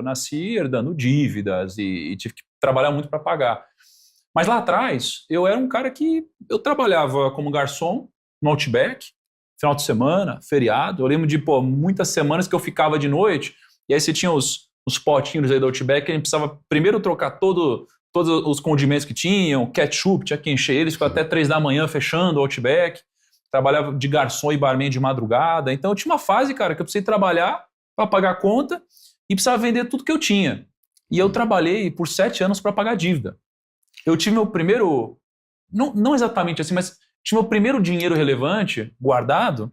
eu nasci herdando dívidas e tive que trabalhar muito para pagar. Mas lá atrás, eu era um cara que eu trabalhava como garçom no Outback, final de semana, feriado. Eu lembro de muitas semanas que eu ficava de noite, e aí você tinha os potinhos aí do Outback, a gente precisava primeiro trocar todos os condimentos que tinham, ketchup, tinha que encher eles, ficava até 3 da manhã fechando o Outback. Trabalhava de garçom e barman de madrugada. Então eu tinha uma fase, cara, que eu precisei trabalhar para pagar a conta e precisava vender tudo que eu tinha. E eu trabalhei por 7 anos para pagar a dívida. Eu tive meu primeiro, não exatamente assim, mas tive meu primeiro dinheiro relevante guardado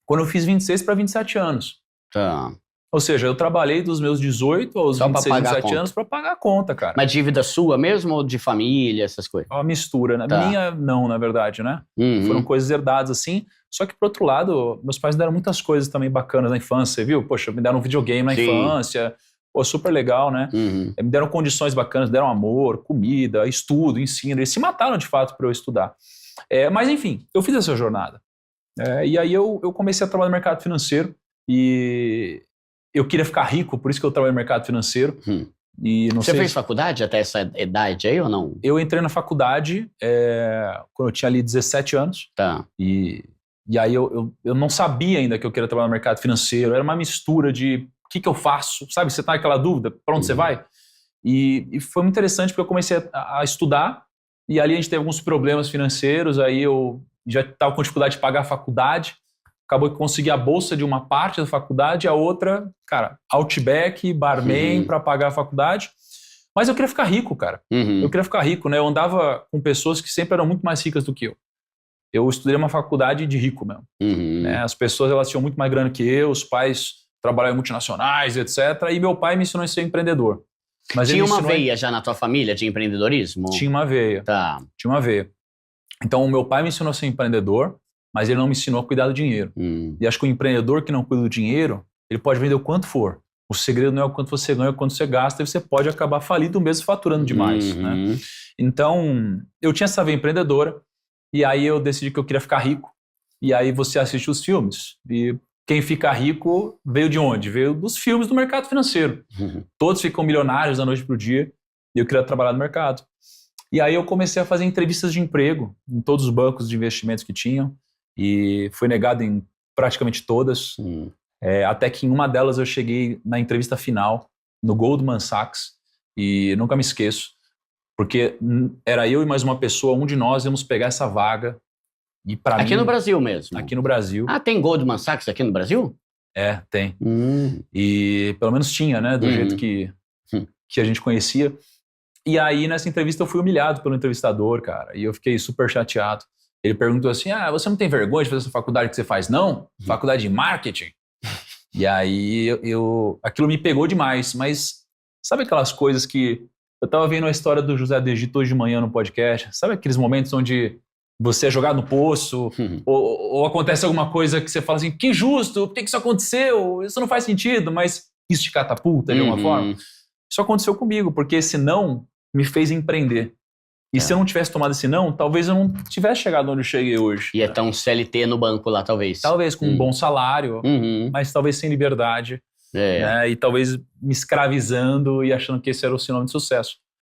quando eu fiz 26 para 27 anos. Tá. Ou seja, eu trabalhei dos meus 18 aos 26, 27 anos para pagar a conta, cara. Mas dívida sua mesmo ou de família, essas coisas? Uma mistura, né? Tá. Minha não, na verdade, né? Uhum. Foram coisas herdadas assim. Só que, por outro lado, meus pais me deram muitas coisas também bacanas na infância, viu? Poxa, me deram um videogame na infância. Pô, super legal, né? Uhum. Me deram condições bacanas, deram amor, comida, estudo, ensino. Eles se mataram, de fato, para eu estudar. Mas, enfim, eu fiz essa jornada. E aí eu comecei a trabalhar no mercado financeiro e eu queria ficar rico, por isso que eu trabalho no mercado financeiro. E não Você sei fez faculdade até essa idade aí ou não? Eu entrei na faculdade quando eu tinha ali 17 anos. Tá. E aí eu não sabia ainda que eu queria trabalhar no mercado financeiro. Era uma mistura de o que eu faço, sabe? Você tá naquela dúvida, para onde você vai? E foi muito interessante porque eu comecei a estudar e ali a gente teve alguns problemas financeiros, aí eu já estava com dificuldade de pagar a faculdade. Acabou que consegui a bolsa de uma parte da faculdade, a outra, cara, Outback, barman para pagar a faculdade. Mas eu queria ficar rico, cara. Eu queria ficar rico, né? Eu andava com pessoas que sempre eram muito mais ricas do que eu. Eu estudei uma faculdade de rico mesmo. Né? As pessoas, elas tinham muito mais grana que eu, os pais trabalhavam em multinacionais, etc. E meu pai me ensinou a ser empreendedor. Mas tinha uma veia já na tua família de empreendedorismo? Tinha uma veia. Tá. Tinha uma veia. Então, o meu pai me ensinou a ser empreendedor, mas ele não me ensinou a cuidar do dinheiro. E acho que o empreendedor que não cuida do dinheiro, ele pode vender o quanto for. O segredo não é o quanto você ganha, é o quanto você gasta, e você pode acabar falido mesmo faturando demais. Né? Então, eu tinha essa veia empreendedora, e aí eu decidi que eu queria ficar rico. E aí você assiste os filmes, e quem fica rico veio de onde? Veio dos filmes do mercado financeiro. Todos ficam milionários da noite para o dia, e eu queria trabalhar no mercado. E aí eu comecei a fazer entrevistas de emprego em todos os bancos de investimentos que tinham, e fui negado em praticamente todas. Até que em uma delas eu cheguei na entrevista final, no Goldman Sachs, e nunca me esqueço, porque era eu e mais uma pessoa, um de nós íamos pegar essa vaga. E para aqui mim, no Brasil mesmo? Aqui no Brasil. Ah, tem Goldman Sachs aqui no Brasil? Tem. E pelo menos tinha, né? Do jeito que a gente conhecia. E aí nessa entrevista eu fui humilhado pelo entrevistador, cara, e eu fiquei super chateado. Ele perguntou assim, você não tem vergonha de fazer essa faculdade que você faz, não? Faculdade de marketing? E aí aquilo me pegou demais, mas sabe aquelas coisas que... Eu tava vendo a história do José do Egito hoje de manhã no podcast, sabe aqueles momentos onde você é jogado no poço, ou acontece alguma coisa que você fala assim, que injusto, por que isso aconteceu? Isso não faz sentido, mas isso te catapulta de alguma forma. Isso aconteceu comigo, porque esse não me fez empreender. E se eu não tivesse tomado esse não, talvez eu não tivesse chegado onde eu cheguei hoje. Ia estar um CLT no banco lá, talvez. Talvez com um bom salário, mas talvez sem liberdade. Né? E talvez me escravizando e achando que esse era o sinônimo de sucesso.